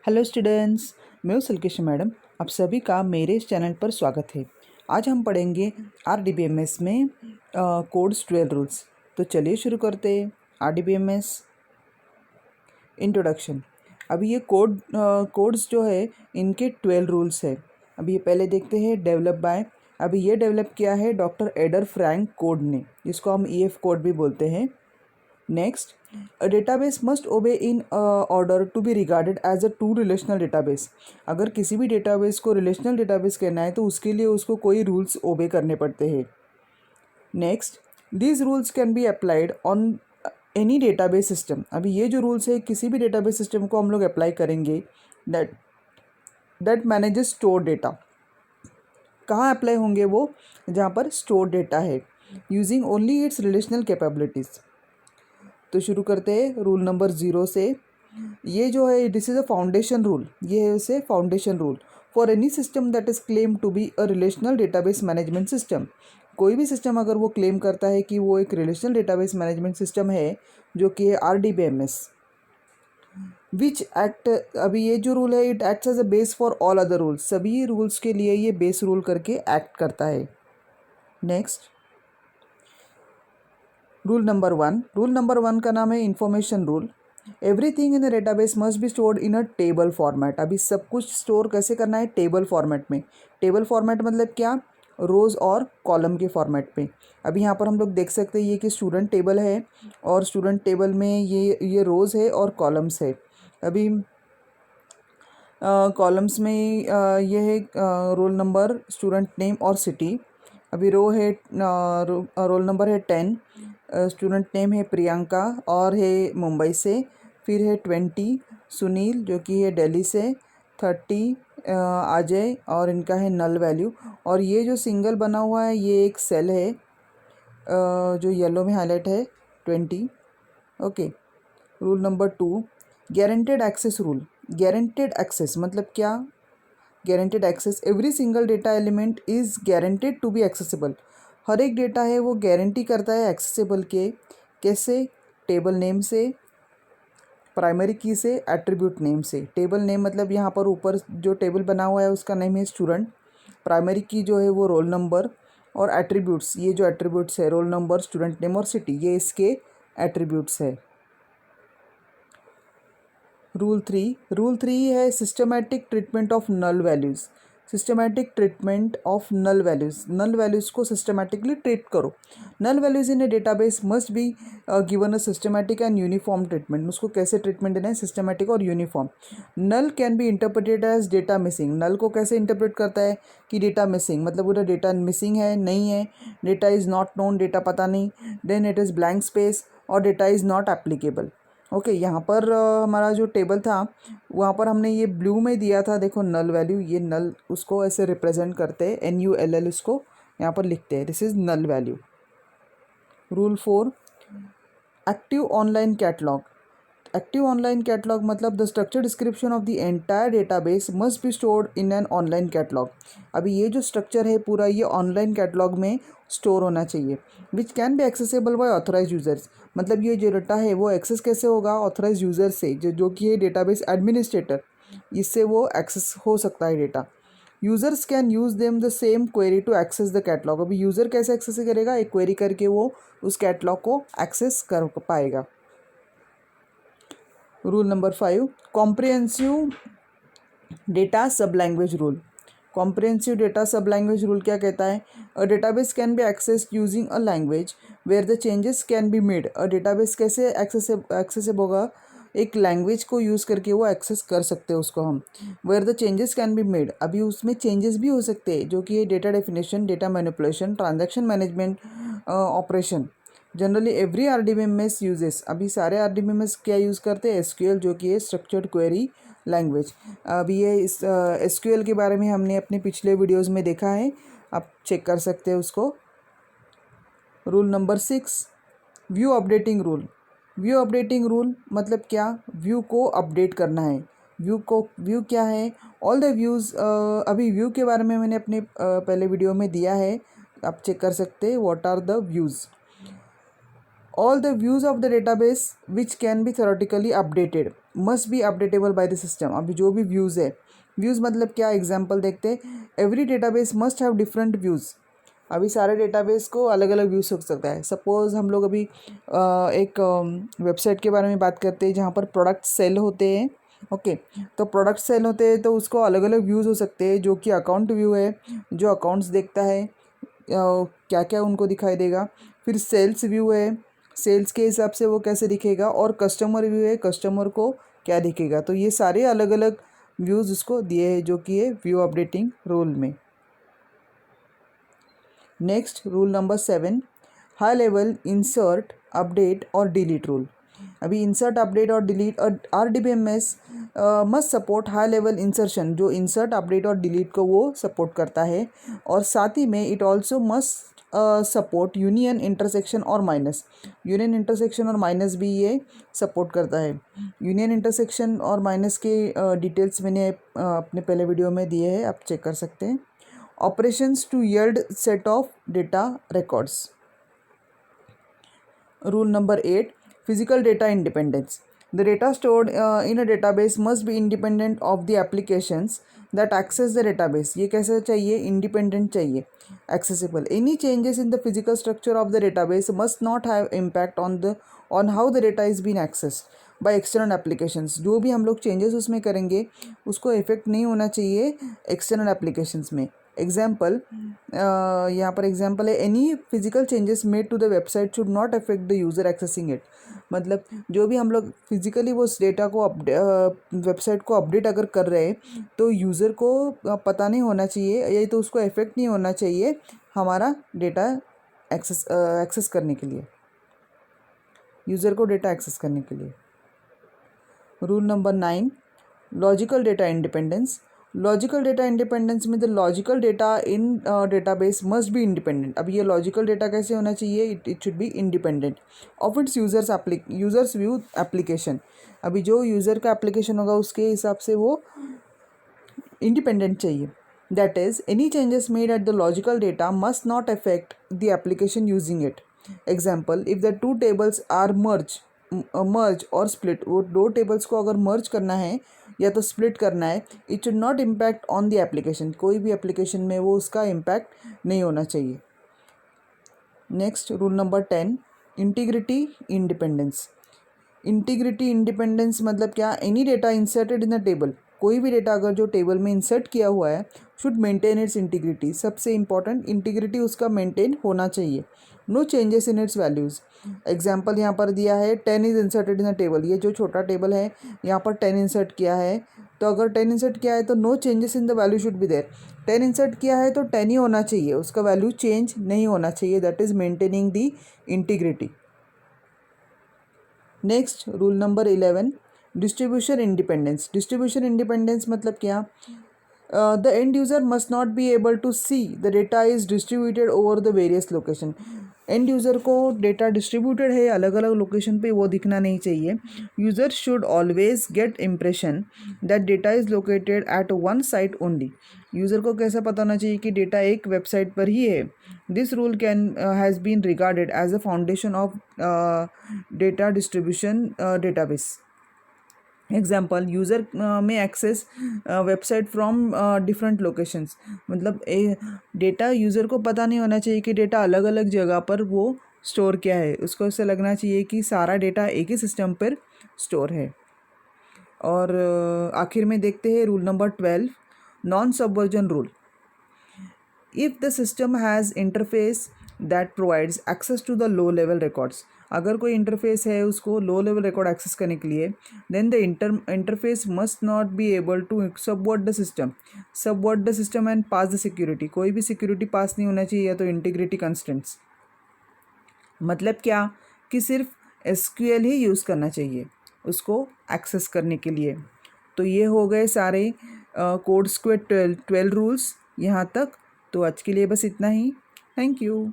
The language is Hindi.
हेलो स्टूडेंट्स, मैं हूँ सलकेश मैडम। आप सभी का मेरे इस चैनल पर स्वागत है। आज हम पढ़ेंगे RDBMS में कोड्स 12 रूल्स। तो चलिए शुरू करते हैं। RDBMS introduction. अभी ये कोड्स जो है इनके 12 रूल्स है। अभी ये पहले देखते हैं डेवलप बाय। अभी ये डेवलप किया है डॉक्टर एडर फ्रैंक कोड ने, जिसको हम EF कोड भी बोलते हैं। Next, a database must obey in order to be regarded as a true relational database. अगर किसी भी डेटाबेस को रिलेशनल डेटाबेस कहना है तो उसके लिए उसको कोई रूल्स ओबे करने पड़ते हैं। Next, these rules can be applied on any database system. अभी ये जो रूल्स है किसी भी डेटाबेस सिस्टम को हम लोग अप्लाई करेंगे दैट मैनेजेस स्टोर डेटा। कहाँ अप्लाई होंगे वो? जहाँ पर स्टोर डेटा है, using only it's relational capabilities. तो शुरू करते हैं रूल नंबर 0 से। ये जो है this is a foundation rule, ये है उसे foundation rule for any system that is claim to be a relational database management system. कोई भी सिस्टम अगर वो क्लेम करता है कि वो एक रिलेशनल डेटाबेस मैनेजमेंट सिस्टम है, जो कि है RDBMS, विच एक्ट। अभी ये जो रूल है it acts as a base for all other rules. सभी रूल्स के लिए ये बेस रूल करके एक्ट करता है। नेक्स्ट, रूल नंबर 1 का नाम है information rule. Everything in the database must be stored in a table format. अभी सब कुछ स्टोर कैसे करना है? टेबल फॉर्मेट में। टेबल फॉर्मेट मतलब क्या? रोज़ और कॉलम के फॉर्मेट में। अभी यहाँ पर हम लोग देख सकते हैं ये कि स्टूडेंट टेबल है, और स्टूडेंट टेबल में ये रोज़ है और कॉलम्स है। अभी कॉलम्स में ये है रोल नंबर, स्टूडेंट नेम और सिटी। अभी रो है रोल नंबर है 10, स्टूडेंट नेम है प्रियंका और है मुंबई से। फिर है 20 सुनील जो कि है दिल्ली से। 30 अजय और इनका है नल वैल्यू। और ये जो सिंगल बना हुआ है ये एक सेल है जो येलो में हाईलाइट है 20। Okay. Rule number 2, guaranteed access rule. Guaranteed access मतलब क्या? Guaranteed access, every single data element is guaranteed to be accessible. हर एक डेटा है वो गारंटी करता है एक्सेसिबल के। कैसे? टेबल नेम से, प्राइमरी की से, एट्रीब्यूट नेम से। टेबल नेम मतलब यहाँ पर ऊपर जो टेबल बना हुआ है उसका नेम है स्टूडेंट। प्राइमरी की जो है वो रोल नंबर, और एट्रीब्यूट्स, ये जो एट्रीब्यूट्स है रोल नंबर, स्टूडेंट नेम और सिटी, ये इसके एट्रीब्यूट्स है। रूल थ्री है systematic treatment of null values. Systematic treatment of null values. Null values को सिस्टमैटिकली ट्रीट करो। Null values in a database must be given a systematic and uniform treatment. उसको कैसे ट्रीटमेंट देना है? सिस्टमैटिक और uniform. Null can be interpreted as data missing. Null को कैसे इंटरप्रेट करता है कि डेटा मिसिंग, मतलब पूरा डेटा मिसिंग है, नहीं है, data is not known, data पता नहीं, then it is blank space, और data is not applicable. Okay, यहाँ पर हमारा जो टेबल था वहाँ पर हमने ये ब्लू में दिया था, देखो नल वैल्यू, ये नल उसको ऐसे रिप्रेजेंट करते हैं, NULL इसको यहाँ पर लिखते हैं, this is null value. Rule 4, active online catalog. Active online catalog मतलब the structure description of the entire database must be stored in an online catalog. अभी ये जो स्ट्रक्चर है पूरा ये ऑनलाइन कैटलॉग में स्टोर होना चाहिए, which can be accessible by authorise users. मतलब ये जो डेटा है वो एक्सेस कैसे होगा? ऑथराइज यूजर से, जो कि है डेटाबेस एडमिनिस्ट्रेटर, इससे वो एक्सेस हो सकता है data. Users can use them the same query to access the catalogue. अभी यूज़र कैसे एक्सेस करेगा? एक क्वेरी करके वो उस कैटलॉग को एक्सेस कर पाएगा। Rule number 5, comprehensive data sub language rule. Comprehensive data sub language rule क्या कहता है? A database can be accessed using a language where the changes can be made. A database कैसे एक्सेसिब होगा? एक लैंग्वेज को यूज़ करके वो एक्सेस कर सकते हैं उसको हम। Where the changes can be made, अभी उसमें चेंजेस भी हो सकते हैं, जो कि data definition, data manipulation, transaction management, operation. Generally every RDBMS uses, अभी सारे RDBMS क्या यूज़ करते हैं? SQL, जो कि है स्ट्रक्चर्ड क्वेरी लैंग्वेज। अभी ये इस SQL के बारे में हमने अपने पिछले वीडियोस में देखा है, आप चेक कर सकते हैं उसको। Rule number 6, view updating rule. View updating rule मतलब क्या? व्यू को अपडेट करना है। व्यू क्या है? All the views. अभी व्यू के बारे में मैंने अपने पहले वीडियो में दिया है, आप चेक कर सकते हैं, what are the views. All the views of the database which can be theoretically updated must be updatable by the system. अभी जो भी views है, views मतलब क्या, एग्जाम्पल देखते हैं, every database must have different views. अभी सारे डेटाबेस को अलग अलग व्यूज़ हो सकता है. सपोज़ हम लोग अभी एक वेबसाइट के बारे में बात करते हैं जहाँ पर प्रोडक्ट सेल होते हैं. ओके, तो प्रोडक्ट सेल होते हैं तो उसको अलग अलग व्यूज़ हो सकते हैं, जो कि अकाउंट व्यू है, जो अकाउंट्स देखता है, क्या क्या उनको दिखाई देगा. फिर सेल्स व्यू है, सेल्स के हिसाब से वो कैसे दिखेगा. और कस्टमर व्यू है, कस्टमर को क्या दिखेगा. तो ये सारे अलग अलग व्यूज़ उसको दिए हैं, जो कि है व्यू अपडेटिंग रूल में. Next rule number 7, high level insert update और डिलीट रूल. अभी इंसर्ट अपडेट और डिलीट और RDBMS must support high level insertion. जो इंसर्ट अपडेट और डिलीट को वो सपोर्ट करता है. और साथ ही में it also must support union, intersection और माइनस. यूनियन, इंटरसेक्शन और माइनस भी ये सपोर्ट करता है. यूनियन, इंटरसेक्शन और माइनस के डिटेल्स मैंने अपने पहले वीडियो में दिए हैं, आप चेक कर सकते हैं. Operations to yield set of data records. Rule number 8, physical data independence. The data stored in a database must be independent of the applications that access the database. ये कैसे चाहिए, independent चाहिए, accessible. Any changes in the physical structure of the database must not have impact on how the data is being accessed by external applications. जो भी हम लोग changes उसमें करेंगे उसको effect नहीं होना चाहिए external applications में. एग्जाम्पल, यहाँ पर एग्जाम्पल है, any physical changes made to the website should not affect the user accessing it. मतलब जो भी हम लोग फिजिकली वो डेटा को वेबसाइट को अपडेट अगर कर रहे हैं तो यूज़र को पता नहीं होना चाहिए, या तो उसको इफेक्ट नहीं होना चाहिए हमारा डेटा एक्सेस करने के लिए, यूज़र को डेटा एक्सेस करने के लिए. Rule number 9, logical data independence. Logical data independence में the logical data in database must be independent. अब ये लॉजिकल डेटा कैसे होना चाहिए, it should be independent of its users view application. अभी जो यूज़र का एप्लीकेशन होगा उसके हिसाब से वो इंडिपेंडेंट चाहिए. That is any changes made at the logical data must not affect the application using it. Example, if the two tables are merge और स्प्लिट, वो दो टेबल्स को अगर मर्ज करना है या तो स्प्लिट करना है, it should not impact on the application. कोई भी एप्लीकेशन में वो उसका इम्पैक्ट नहीं होना चाहिए. Next rule number 10, integrity independence. Integrity independence मतलब क्या, any data inserted in a table, कोई भी डेटा अगर जो टेबल में इंसर्ट किया हुआ है शुड मेंटेन इट्स इंटीग्रिटी. सबसे इंपॉर्टेंट, इंटीग्रिटी उसका मेंटेन होना चाहिए. No changes in its values. Example यहाँ पर दिया है, 10 is inserted in a table. ये जो छोटा टेबल है यहाँ पर 10 इंसर्ट किया है, तो अगर 10 इंसर्ट किया है तो no changes in the value should be there. 10 insert किया है तो 10 ही होना चाहिए, उसका वैल्यू चेंज नहीं होना चाहिए. That is maintaining the integrity. Next rule number 11, distribution independence. Distribution independence मतलब क्या, the end user must not be able to see the data is distributed over the various location. End user को डेटा डिस्ट्रीब्यूटेड है अलग अलग लोकेशन पे वो दिखना नहीं चाहिए. User should always get impression that data is located at one site only. User को कैसा पता होना चाहिए कि डेटा एक वेबसाइट पर ही है. This rule has been regarded as a foundation of data distribution database. Example, user में access website from different locations. मतलब डेटा यूज़र को पता नहीं होना चाहिए कि डेटा अलग अलग जगह पर वो स्टोर किया है. उसको ऐसे लगना चाहिए कि सारा डेटा एक ही सिस्टम पर स्टोर है. और आखिर में देखते हैं rule number 12, non subversion rule. If the system has interface that provides access to the low level records. अगर कोई इंटरफेस है उसको लो लेवल रिकॉर्ड एक्सेस करने के लिए, then the interface must not be able to subvert the system and pass the security. कोई भी सिक्योरिटी पास नहीं होना चाहिए, या तो इंटीग्रिटी कंस्टेंट्स. मतलब क्या कि सिर्फ SQL ही यूज़ करना चाहिए उसको एक्सेस करने के लिए. तो ये हो गए सारे कोड स्क्वेयर 12 रूल्स यहाँ तक. तो आज के लिए बस इतना ही. Thank you.